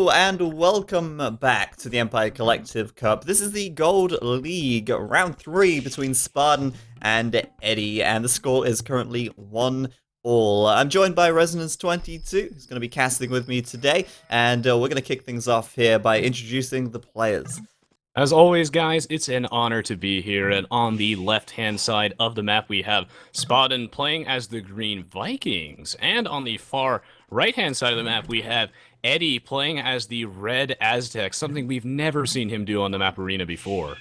Hello and welcome back to the Empire Collective Cup. This is the Gold League, round 3 between Spaden and Edie, and the score is currently 1-all. I'm joined by Resonance22, who's going to be casting with me today, and we're going to kick things off here by introducing the players. As always, guys, it's an honor to be here, and on the left-hand side of the map we have Spaden playing as the Green Vikings, and on the far right-hand side of the map we have Edie playing as the Red Aztecs, something we've never seen him do on the map arena before.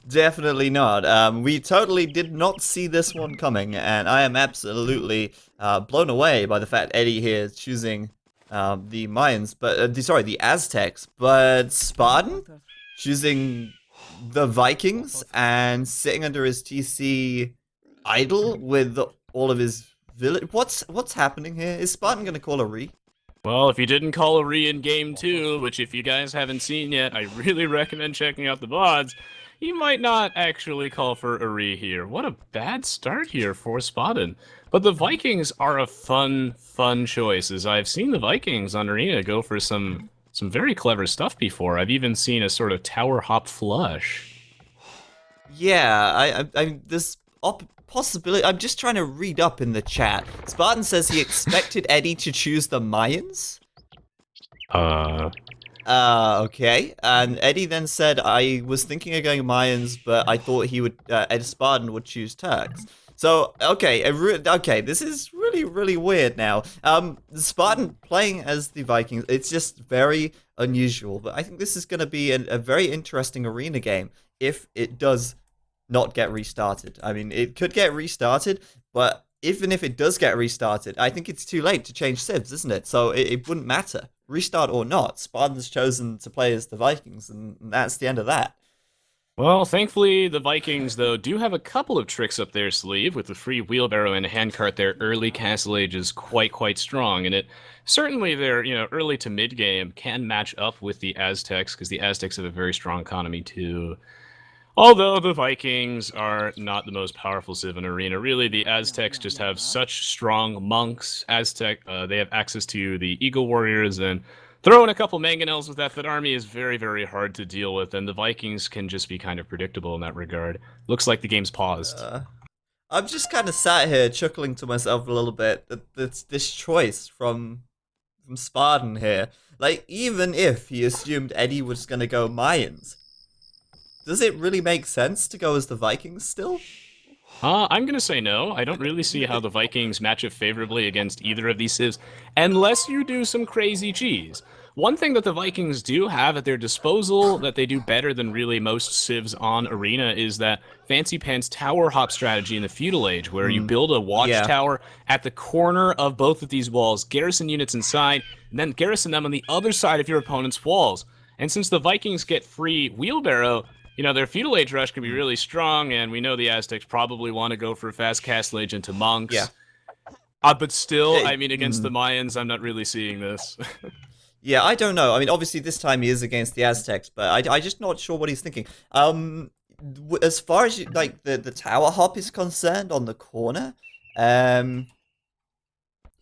Definitely not. We totally did not see this one coming, and I am absolutely blown away by the fact Edie here is choosing the Mayans, but the Aztecs, but Spaden choosing the Vikings and sitting under his TC idol with all of his village. What's happening here? Is Spaden gonna call a re? Well, if he didn't call a re in game 2, which if you guys haven't seen yet, I really recommend checking out the VODs, he might not actually call for a re here. What a bad start here for Spaden. But the Vikings are a fun choice, as I've seen the Vikings on Arena go for some very clever stuff before. I've even seen a sort of tower hop flush. Yeah, I this possibility. I'm just trying to read up in the chat. Spaden says he expected Edie to choose the Mayans. Okay. And Edie then said, I was thinking of going Mayans, but I thought he would, Spaden would choose Turks. So, okay, this is really weird now. Spaden playing as the Vikings, it's just very unusual, but I think this is going to be a very interesting arena game if it does not get restarted. I mean, it could get restarted, but even if it does get restarted, I think it's too late to change civs, isn't it? So it wouldn't matter. Restart or not, Spaden's chosen to play as the Vikings, and that's the end of that. Well, thankfully, the Vikings, though, do have a couple of tricks up their sleeve, with the free wheelbarrow and handcart. Their early castle age is quite strong, and it certainly their early to mid game can match up with the Aztecs, because the Aztecs have a very strong economy too. Although the Vikings are not the most powerful civ in Arena, really, the Aztecs just have such strong monks. They have access to the Eagle Warriors, and throwing a couple mangonels with that army is very hard to deal with, and the Vikings can just be kind of predictable in that regard. Looks like the game's paused. I'm just kind of sat here chuckling to myself a little bit at this choice from Spaden here. Like, even if he assumed Edie was going to go Mayans, does it really make sense to go as the Vikings still? I'm going to say no. I don't really see how the Vikings match up favorably against either of these civs, unless you do some crazy cheese. One thing that the Vikings do have at their disposal that they do better than really most civs on Arena is that fancy pants tower hop strategy in the feudal age, where you build a watchtower at the corner of both of these walls, garrison units inside, and then garrison them on the other side of your opponent's walls. And since the Vikings get free wheelbarrow, their feudal age rush can be really strong, and we know the Aztecs probably want to go for a fast castle age into monks. Yeah. But still, I mean, against the Mayans, I'm not really seeing this. Yeah, I don't know. I mean, obviously this time he is against the Aztecs, but I just not sure what he's thinking. As far as the tower hop is concerned on the corner,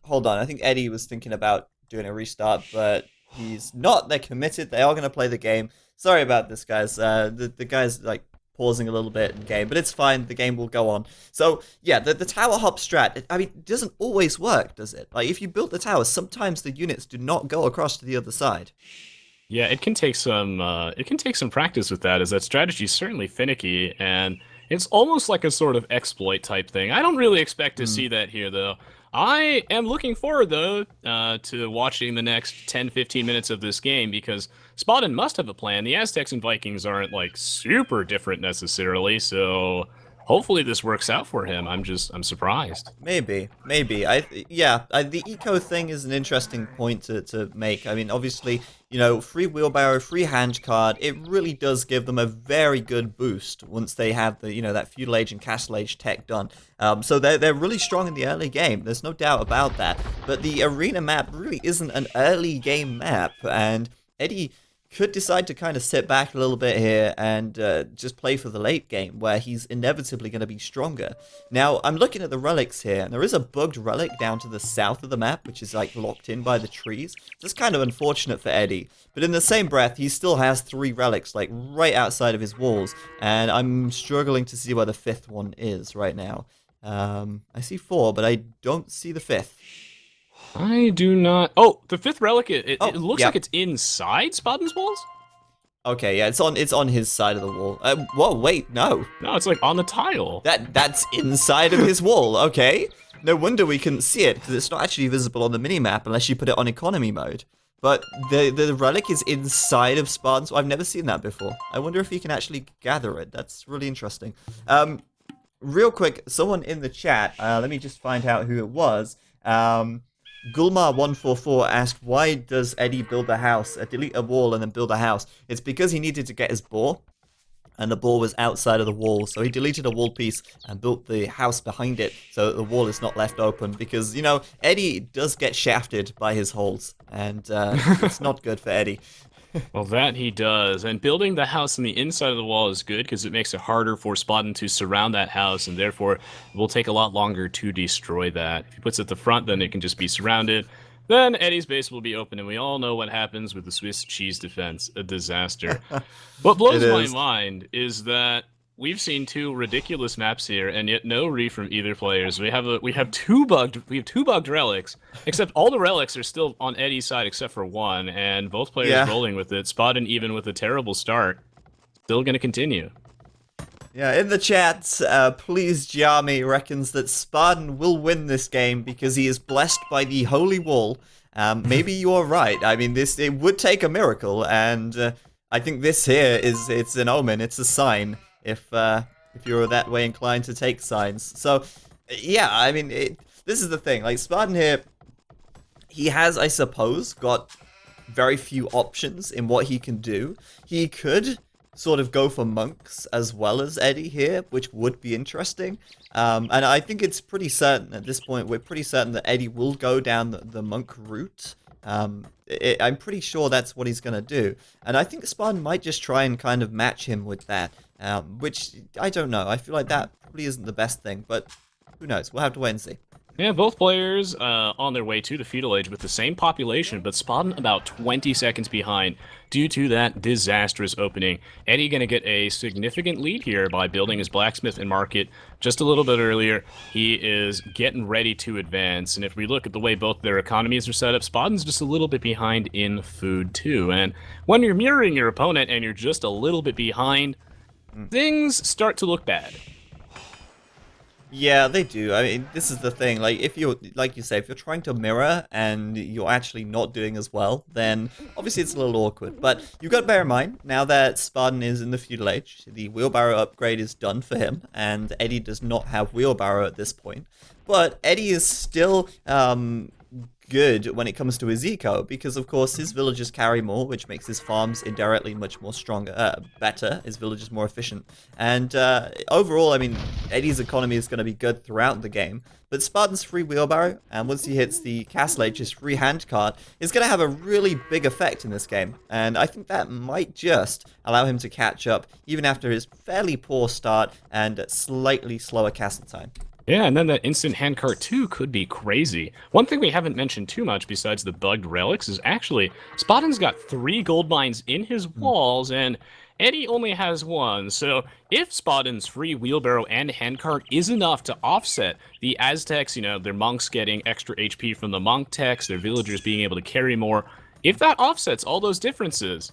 hold on. I think Edie was thinking about doing a restart, but he's not. They're committed. They are going to play the game. Sorry about this, guys. The guy's pausing a little bit in game, but it's fine. The game will go on. So yeah, the tower hop strat. I mean, it doesn't always work, does it? Like, if you build the tower, sometimes the units do not go across to the other side. Yeah, it can take some practice with that, as that strategy is certainly finicky, and it's almost like a sort of exploit type thing. I don't really expect to see that here, though. I am looking forward, though, to watching the next 10-15 minutes of this game, because Spaden must have a plan. The Aztecs and Vikings aren't, super different necessarily, so hopefully this works out for him. I'm surprised. Maybe. The eco thing is an interesting point to make. I mean, obviously, free wheelbarrow, free hand card, it really does give them a very good boost once they have the, that feudal age and castle age tech done. So they're really strong in the early game. There's no doubt about that. But the arena map really isn't an early game map, and Edie could decide to kind of sit back a little bit here and just play for the late game, where he's inevitably going to be stronger. Now, I'm looking at the relics here, and there is a bugged relic down to the south of the map, which is like locked in by the trees. That's kind of unfortunate for Edie, but in the same breath, he still has 3 relics like right outside of his walls, and I'm struggling to see where the 5th one is right now. I see 4, but I don't see the 5th. I do not. Oh, the 5th relic. It looks yeah. like it's inside Spaden's walls. Okay, yeah, it's on his side of the wall. Whoa, wait, no. No, it's like on the tile. That's inside of his wall. Okay, no wonder we couldn't see it, because it's not actually visible on the minimap unless you put it on economy mode. But the relic is inside of Spaden's. I've never seen that before. I wonder if he can actually gather it. That's really interesting. Real quick, someone in the chat. Let me just find out who it was. Gulmar144 asked, why does Edie build a house, delete a wall and then build a house? It's because he needed to get his boar, and the boar was outside of the wall, so he deleted a wall piece and built the house behind it so that the wall is not left open, because, you know, Edie does get shafted by his holes, and it's not good for Edie. Well, that he does. And building the house on the inside of the wall is good because it makes it harder for Spaden to surround that house, and therefore it will take a lot longer to destroy that. If he puts it at the front, then it can just be surrounded. Then Eddie's base will be open, and we all know what happens with the Swiss cheese defense. A disaster. What blows my mind is that we've seen 2 ridiculous maps here, and yet no re from either players. We have two bugged relics, except all the relics are still on Eddie's side except for 1, and both players rolling with it. Spaden, even with a terrible start, still going to continue. Yeah, in the chat, Please Jami reckons that Spaden will win this game because he is blessed by the Holy Wall. Maybe you are right. I mean, it would take a miracle, and I think this here it's an omen. It's a sign. If you're that way inclined to take signs. So, yeah, I mean, this is the thing. Like, Spaden here, he has, I suppose, got very few options in what he can do. He could sort of go for monks as well as Edie here, which would be interesting. And I think it's pretty certain at this point, we're pretty certain that Edie will go down the monk route. I'm pretty sure that's what he's going to do. And I think Spaden might just try and kind of match him with that. Which, I don't know. I feel like that probably isn't the best thing, but who knows? We'll have to wait and see. Yeah, both players on their way to the feudal age with the same population, but Spaden about 20 seconds behind due to that disastrous opening. Eddie going to get a significant lead here by building his blacksmith and market just a little bit earlier. He is getting ready to advance, and if we look at the way both their economies are set up, Spaden's just a little bit behind in food too. And when you're mirroring your opponent and you're just a little bit behind, things start to look bad. Yeah, they do. I mean, this is the thing. Like, if you're, like you say, if you're trying to mirror and you're actually not doing as well, then obviously it's a little awkward. But you've got to bear in mind, now that Spaden is in the feudal age, the wheelbarrow upgrade is done for him, and Edie does not have wheelbarrow at this point. But Edie is still good when it comes to his eco, because of course his villagers carry more, which makes his farms indirectly much more stronger, better, his villagers more efficient. And overall, I mean, Eddie's economy is going to be good throughout the game, but Spaden's free wheelbarrow, and once he hits the castle age, his free handcart, is going to have a really big effect in this game. And I think that might just allow him to catch up, even after his fairly poor start and slightly slower castle time. Yeah, and then that instant handcart too could be crazy. One thing we haven't mentioned too much besides the bugged relics is actually Spaden's got 3 gold mines in his walls, and Edie only has 1. So if Spaden's free wheelbarrow and handcart is enough to offset the Aztecs, you know, their monks getting extra HP from the monk techs, their villagers being able to carry more, if that offsets all those differences,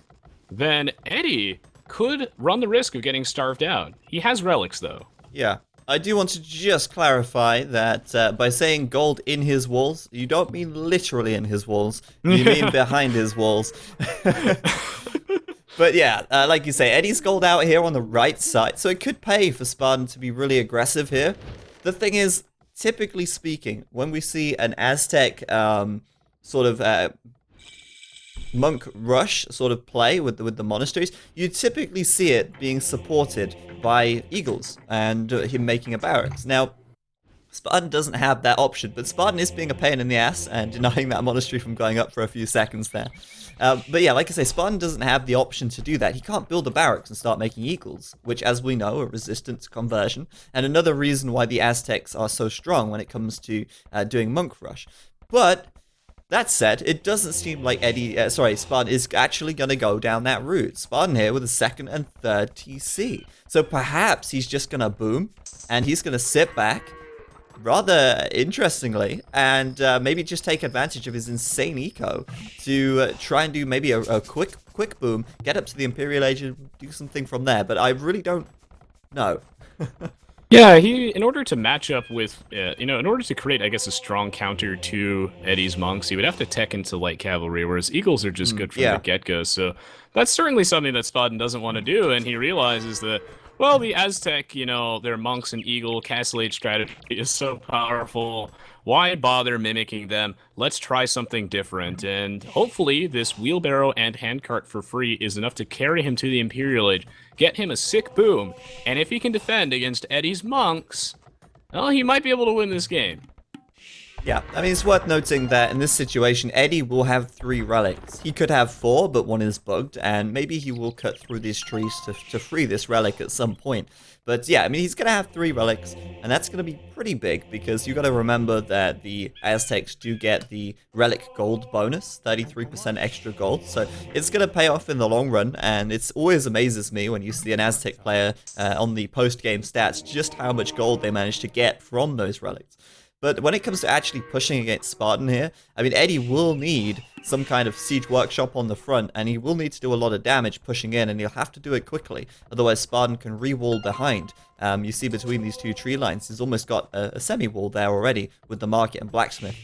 then Edie could run the risk of getting starved out. He has relics though. Yeah. I do want to just clarify that by saying gold in his walls, you don't mean literally in his walls. You mean behind his walls. But yeah, like you say, Eddie's gold out here on the right side, so it could pay for Spaden to be really aggressive here. The thing is, typically speaking, when we see an Aztec sort of monk rush sort of play with the monasteries, you typically see it being supported by eagles and him making a barracks. Now, Spaden doesn't have that option, but Spaden is being a pain in the ass and denying that monastery from going up for a few seconds there. But yeah, like I say, Spaden doesn't have the option to do that. He can't build the barracks and start making eagles, which, as we know, are resistant to conversion, and another reason why the Aztecs are so strong when it comes to doing monk rush. But that said, it doesn't seem like Spaden is actually going to go down that route. Spaden here with a second and third TC. So perhaps he's just going to boom, and he's going to sit back, rather interestingly, and maybe just take advantage of his insane eco to try and do maybe a quick boom, get up to the Imperial Age and do something from there. But I really don't know. Yeah, in order to match up with, in order to create, I guess, a strong counter to Eddie's monks, he would have to tech into light cavalry, whereas eagles are just good from the get-go. So that's certainly something that Spaden doesn't want to do, and he realizes that, well, the Aztec, their monks and eagle castle age strategy is so powerful. Why bother mimicking them? Let's try something different. And hopefully this wheelbarrow and handcart for free is enough to carry him to the Imperial Age, get him a sick boom, and if he can defend against Eddie's monks, well, he might be able to win this game. Yeah, I mean, it's worth noting that in this situation, Eddie will have 3 relics. He could have 4, but 1 is bugged, and maybe he will cut through these trees to free this relic at some point. But yeah, I mean, he's going to have 3 relics, and that's going to be pretty big, because you got to remember that the Aztecs do get the relic gold bonus, 33% extra gold, so it's going to pay off in the long run, and it always amazes me when you see an Aztec player on the post-game stats, just how much gold they manage to get from those relics. But when it comes to actually pushing against Spaden here, I mean, Eddie will need some kind of siege workshop on the front, and he will need to do a lot of damage pushing in, and he'll have to do it quickly. Otherwise, Spaden can re-wall behind. You see between these 2 tree lines, he's almost got a semi-wall there already with the market and blacksmith.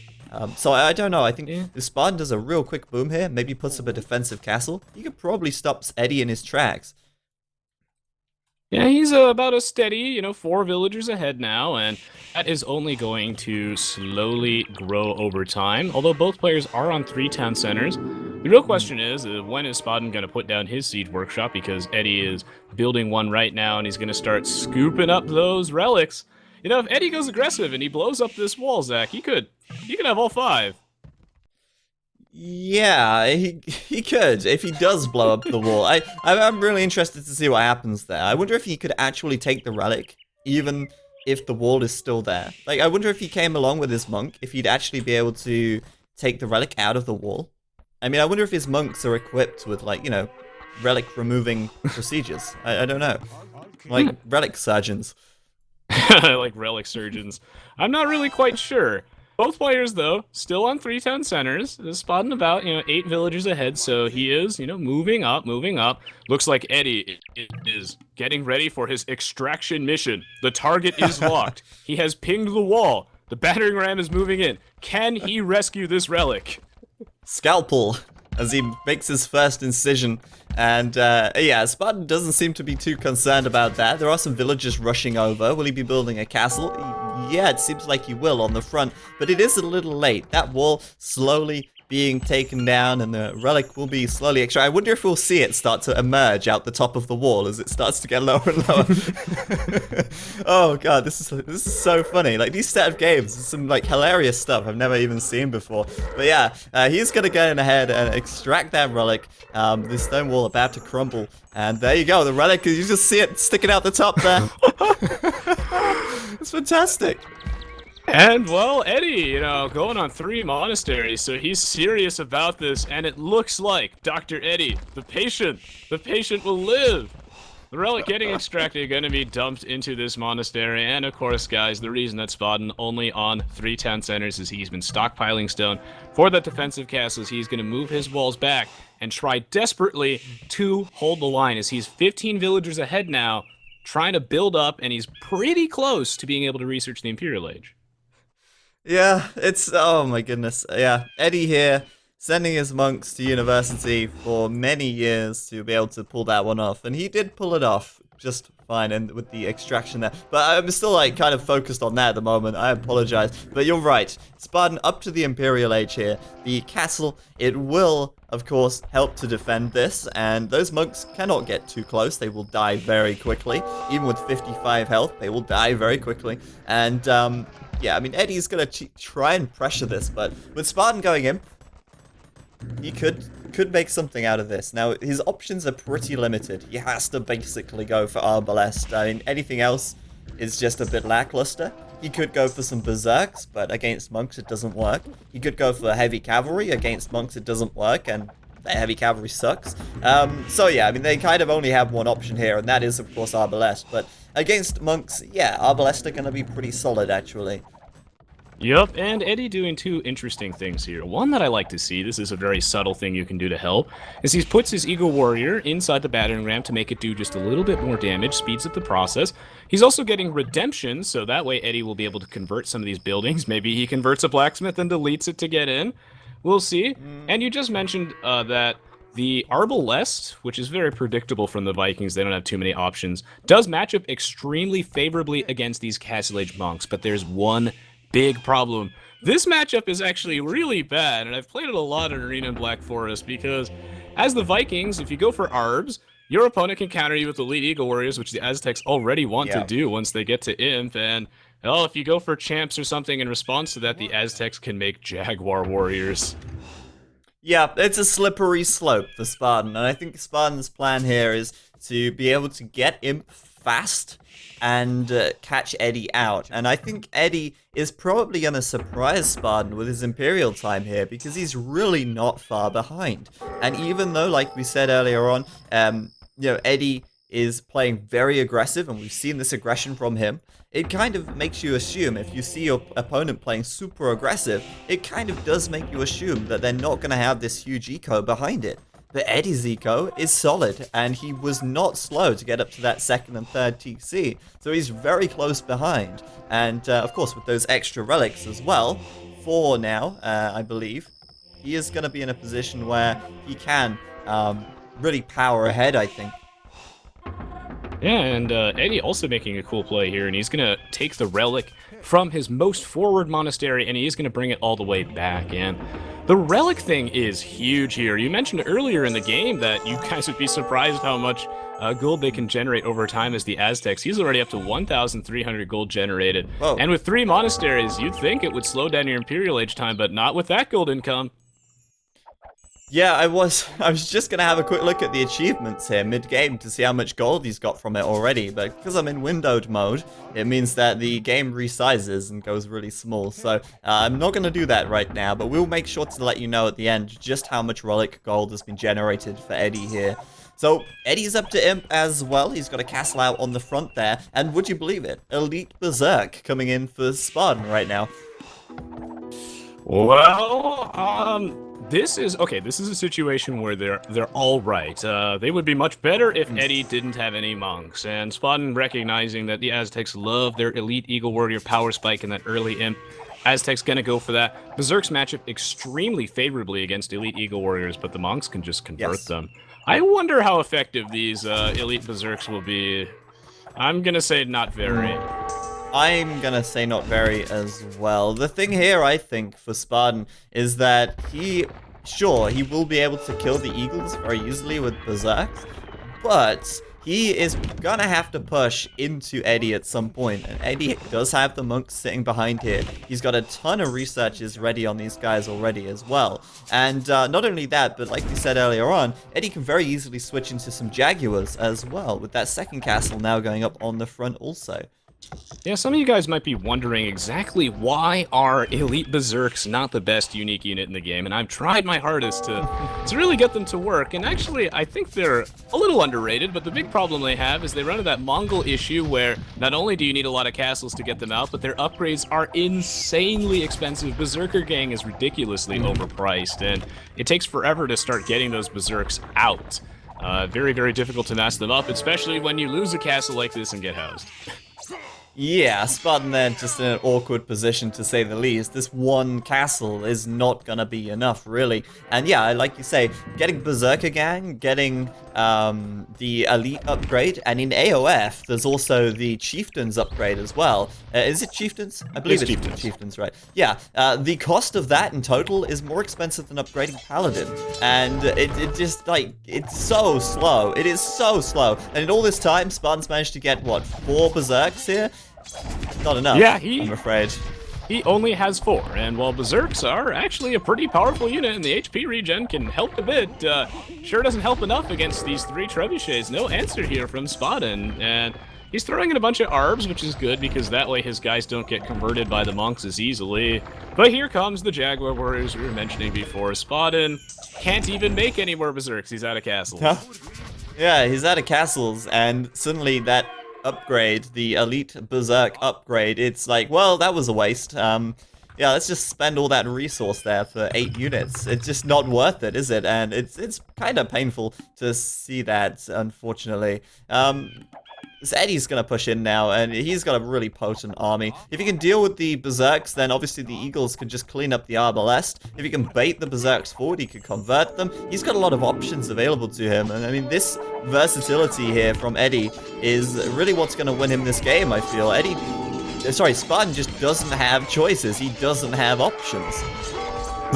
So I don't know, I think if Spaden does a real quick boom here, maybe puts up a defensive castle, he could probably stop Eddie in his tracks. Yeah, he's about a steady, 4 villagers ahead now, and that is only going to slowly grow over time, although both players are on 3 town centers. The real question is, when is Spaden going to put down his siege workshop, because Eddie is building one right now, and he's going to start scooping up those relics. If Eddie goes aggressive and he blows up this wall, Zach, he could have all 5. Yeah, he could, if he does blow up the wall. I'm really interested to see what happens there. I wonder if he could actually take the relic, even if the wall is still there. Like, I wonder if he came along with his monk, if he'd actually be able to take the relic out of the wall. I mean, I wonder if his monks are equipped with, like, relic removing procedures. I don't know. Like, relic surgeons. Like relic surgeons. I'm not really quite sure. Both players, though, still on 3 town centers. Spaden about, 8 villagers ahead, so he is, moving up. Looks like Eddie is getting ready for his extraction mission. The target is locked. He has pinged the wall. The battering ram is moving in. Can he rescue this relic? Scalpel, as he makes his first incision. And, yeah, Spaden doesn't seem to be too concerned about that. There are some villagers rushing over. Will he be building a castle? Yeah, it seems like he will on the front, but it is a little late. That wall slowly being taken down, and the relic will be slowly extra. I wonder if we'll see it start to emerge out the top of the wall as it starts to get lower and lower. Oh god, this is so funny. Like, these set of games, some like hilarious stuff I've never even seen before. But yeah, he's gonna go in ahead and extract that relic. This stone wall about to crumble, and there you go. The relic, you just see it sticking out the top there. It's fantastic. And, well, Eddie, going on 3 monasteries, so he's serious about this, and it looks like Dr. Eddie, the patient will live. The relic getting extracted going to be dumped into this monastery, and of course, guys, the reason that Spaden only on 3 town centers is he's been stockpiling stone for the defensive castles. He's going to move his walls back and try desperately to hold the line, as he's 15 villagers ahead now, trying to build up, and he's pretty close to being able to research the Imperial Age. Yeah, oh my goodness. Yeah, Eddie here, sending his monks to university for many years to be able to pull that one off. And he did pull it off just fine, and with the extraction there. But I'm still, like, kind of focused on that at the moment. I apologize. But you're right. Spaden up to the Imperial Age here. The castle, it will, of course, help to defend this. And those monks cannot get too close. They will die very quickly. Even with 55 health, they will die very quickly. And, yeah, I mean, Eddie's gonna try and pressure this, but with Spartan going in, he could make something out of this. Now, his options are pretty limited. He has to basically go for Arbalest. I mean, anything else is just a bit lackluster. He could go for some Berserks, but against Monks it doesn't work. He could go for Heavy Cavalry. Against Monks it doesn't work, and the Heavy Cavalry sucks. So yeah, I mean, they kind of only have one option here, and that is, of course, Arbalest. But against Monks, yeah, Arbalest are going to be pretty solid, actually. Yep, and Eddie doing two interesting things here. One that I like to see, this is a very subtle thing you can do to help, is he puts his Eagle Warrior inside the battering ram to make it do just a little bit more damage, speeds up the process. He's also getting redemption, so that way Eddie will be able to convert some of these buildings. Maybe he converts a blacksmith and deletes it to get in. We'll see. And you just mentioned that the Arbalest, which is very predictable from the Vikings, they don't have too many options, does match up extremely favorably against these Castle Age monks, but there's one big problem. This matchup is actually really bad, and I've played it a lot in Arena and Black Forest, because as the Vikings, if you go for Arbs, your opponent can counter you with Elite Eagle Warriors, which the Aztecs already want to do once they get to Imp, and well, if you go for Champs or something in response to that, the Aztecs can make Jaguar Warriors. Yeah, it's a slippery slope for Spartan, and I think Spartan's plan here is to be able to get Imp fast and catch Eddie out. And I think Eddie is probably going to surprise Spaden with his Imperial time here, because he's really not far behind. And even though, like we said earlier on, Eddie is playing very aggressive, and we've seen this aggression from him, it kind of makes you assume, if you see your opponent playing super aggressive, it kind of does make you assume that they're not going to have this huge eco behind it. But Eddie's eco is solid, and he was not slow to get up to that second and third TC, so he's very close behind. And of course, with those extra relics as well, 4 now, I believe, he is going to be in a position where he can really power ahead, I think. Yeah, and Eddie also making a cool play here, and he's going to take the relic from his most forward monastery, and he's going to bring it all the way back. And the relic thing is huge here. You mentioned earlier in the game that you guys would be surprised how much gold they can generate over time as the Aztecs. He's already up to 1,300 gold generated. Whoa. And with 3 monasteries, you'd think it would slow down your Imperial Age time, but not with that gold income. Yeah, I was just gonna have a quick look at the achievements here mid-game to see how much gold he's got from it already, but because I'm in windowed mode, it means that the game resizes and goes really small, so I'm not gonna do that right now, but we'll make sure to let you know at the end just how much relic gold has been generated for Eddie here. So, Eddie's up to Imp as well. He's got a castle out on the front there, and would you believe it? Elite Berserk coming in for Spaden right now. Well, this is a situation where they're all right. They would be much better if Eddie didn't have any monks. And Spaden, recognizing that the Aztecs love their Elite Eagle Warrior power spike in that early Imp, Aztecs gonna go for that. Berserks match up extremely favorably against Elite Eagle Warriors, but the monks can just convert them. I wonder how effective these Elite Berserks will be. I'm gonna say not very. I'm gonna say not very as well. The thing here, I think, for Spaden is that he will be able to kill the Eagles very easily with Berserks, but he is gonna have to push into Eddie at some point, and Eddie does have the monks sitting behind here. He's got a ton of researches ready on these guys already as well. And not only that, but like we said earlier on, Eddie can very easily switch into some Jaguars as well, with that second castle now going up on the front also. Yeah, some of you guys might be wondering exactly why are Elite Berserks not the best unique unit in the game, and I've tried my hardest to really get them to work, and actually I think they're a little underrated, but the big problem they have is they run into that Mongol issue where not only do you need a lot of castles to get them out, but their upgrades are insanely expensive. Berserker Gang is ridiculously overpriced, and it takes forever to start getting those Berserks out. Very, very difficult to mass them up, especially when you lose a castle like this and get housed. Yeah, Spaden there just in an awkward position to say the least. This one castle is not gonna be enough, really. And yeah, like you say, getting Berserker Gang, getting the Elite upgrade, and in AOF, there's also the Chieftains upgrade as well. Is it Chieftains? I believe it's Chieftains, right? Yeah, the cost of that in total is more expensive than upgrading Paladin. And it just, like, it's so slow. It is so slow. And in all this time, Spaden's managed to get, what, 4 Berserks here? Not enough, yeah, I'm afraid. he only has 4, and while Berserks are actually a pretty powerful unit and the HP regen can help a bit, sure doesn't help enough against these 3 trebuchets. No answer here from Spaden, and he's throwing in a bunch of arbs, which is good because that way his guys don't get converted by the monks as easily. But here comes the Jaguar Warriors we were mentioning before. Spaden can't even make any more Berserks. He's out of castles. Yeah, he's out of castles, and suddenly that upgrade, the Elite Berserk upgrade, it's like, well, that was a waste. Yeah, let's just spend all that resource there for 8 units. It's just not worth it, is it? And it's kind of painful to see that, unfortunately. So Eddie's going to push in now, and he's got a really potent army. If he can deal with the Berserks, then obviously the Eagles can just clean up the Arbalest. If he can bait the Berserks forward, he can convert them. He's got a lot of options available to him, and I mean, this versatility here from Eddie is really what's going to win him this game, I feel. Spaden just doesn't have choices. He doesn't have options.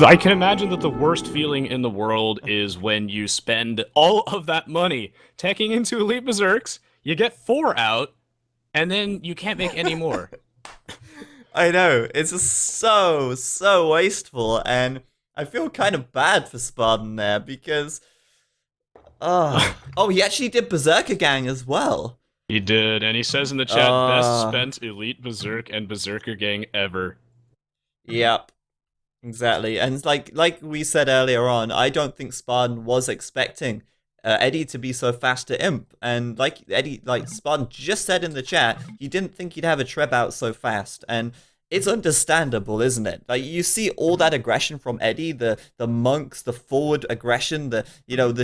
I can imagine that the worst feeling in the world is when you spend all of that money teching into Elite Berserks, you get 4 out, and then you can't make any more. I know. It's just so wasteful, and I feel kind of bad for Spaden there, because... Oh, he actually did Berserker Gang as well. He did, and he says in the chat, best spent Elite Berserk and Berserker Gang ever. Yep. Exactly. And like we said earlier on, I don't think Spaden was expecting Eddie to be so fast to Imp, and like Spaden just said in the chat, he didn't think he'd have a Treb out so fast, and it's understandable, isn't it? Like, you see all that aggression from Eddie, the monks, the forward aggression, the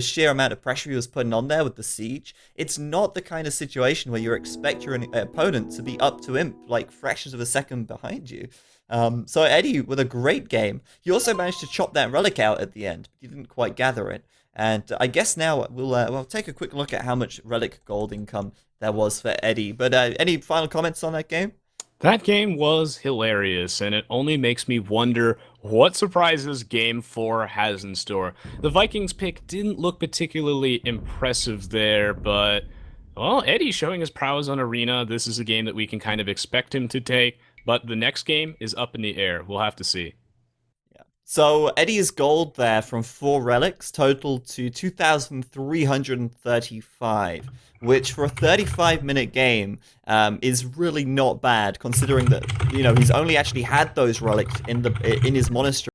sheer amount of pressure he was putting on there with the siege. It's not the kind of situation where you expect your opponent to be up to Imp like fractions of a second behind you. So Eddie with a great game. He also managed to chop that relic out at the end, but he didn't quite gather it. And I guess now we'll take a quick look at how much relic gold income there was for Eddie. But any final comments on that game? That game was hilarious, and it only makes me wonder what surprises Game 4 has in store. The Vikings pick didn't look particularly impressive there, but, well, Eddie showing his prowess on Arena. This is a game that we can kind of expect him to take, but the next game is up in the air. We'll have to see. So Eddie's gold there from 4 relics totaled to 2,335, which for a 35-minute game is really not bad, considering that he's only actually had those relics in his monastery